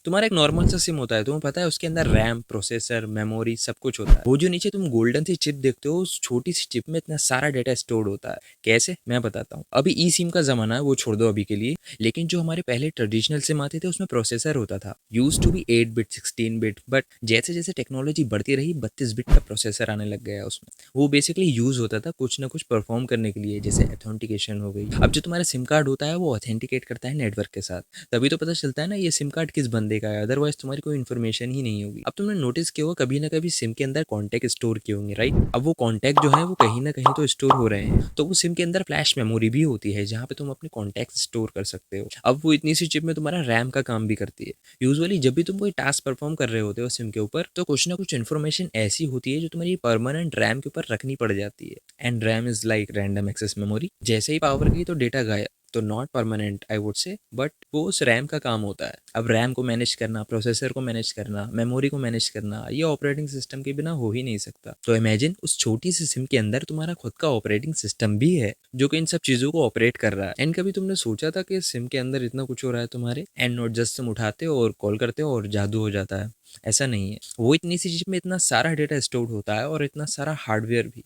तुम्हारा एक नॉर्मल सा सिम होता है, तुम्हें पता है उसके अंदर रैम, प्रोसेसर, मेमोरी सब कुछ होता है। वो जो नीचे तुम गोल्डन सी चिप देखते हो, उस छोटी सी चिप में इतना सारा डेटा स्टोर्ड होता है। कैसे, मैं बताता हूँ। अभी ई सिम का जमाना है, वो छोड़ दो अभी के लिए। लेकिन जो हमारे पहले ट्रेडिशनल सिम आते थे उसमें प्रोसेसर होता था। Use to be 8 bit 16 bit, but जैसे जैसे टेक्नोलॉजी बढ़ती रही 32 बिट का प्रोसेसर आने लग गया उसमें। वो बेसिकली यूज होता था कुछ ना कुछ परफॉर्म करने के लिए, जैसे ऑथेंटिकेशन हो गई। अब जो तुम्हारा सिम कार्ड होता है वो ऑथेंटिकेट करता है नेटवर्क के साथ, तभी तो पता चलता है ना ये सिम कार्ड किस बंदे का है, अदरवाइज तुम्हारी कोई इन्फॉर्मेशन ही नहीं होगी। अब तुमने नोटिस किया होगा कभी ना कभी सिम के अंदर कॉन्टैक्ट स्टोर किए होंगे, राइट? अब वो कॉन्टैक्ट जो है वो कहीं ना कहीं तो स्टोर हो रहे हैं, तो वो सिम के अंदर फ्लैश मेमोरी भी होती है जहाँ पे तुम अपने कॉन्टैक्ट स्टोर कर सकते हो। अब वो इतनी सी चिप में तुम्हारा रैम का काम भी करती है। यूजुअली जब भी तुम कोई टास्क परफॉर्म कर रहे होते हो सिम के ऊपर, तो कुछ ना कुछ इन्फॉर्मेशन ऐसी होती है जो तुम्हारी परमानेंट रैम के ऊपर रखनी पड़ जाती है। And RAM is like random access memory, जैसे ही पावर गई तो डेटा गायब। तो not permanent I would say, but वो उस रैम का काम होता है। अब रैम को मैनेज करना, प्रोसेसर को मैनेज करना, मेमोरी को मैनेज करना, ये ऑपरेटिंग सिस्टम के बिना हो ही नहीं सकता। तो इमेजिन उस छोटी सी सिम के अंदर तुम्हारा खुद का ऑपरेटिंग सिस्टम भी है जो कि इन सब चीजों को ऑपरेट कर रहा है। एंड कभी तुमने सोचा था कि सिम के अंदर इतना कुछ हो रहा है तुम्हारे, एंड नॉट जस्ट तुम उठाते हो और कॉल करते हो और जादू हो जाता है? ऐसा नहीं है। वो इतनी सी चीज में इतना सारा डेटा स्टोर होता है और इतना सारा हार्डवेयर भी।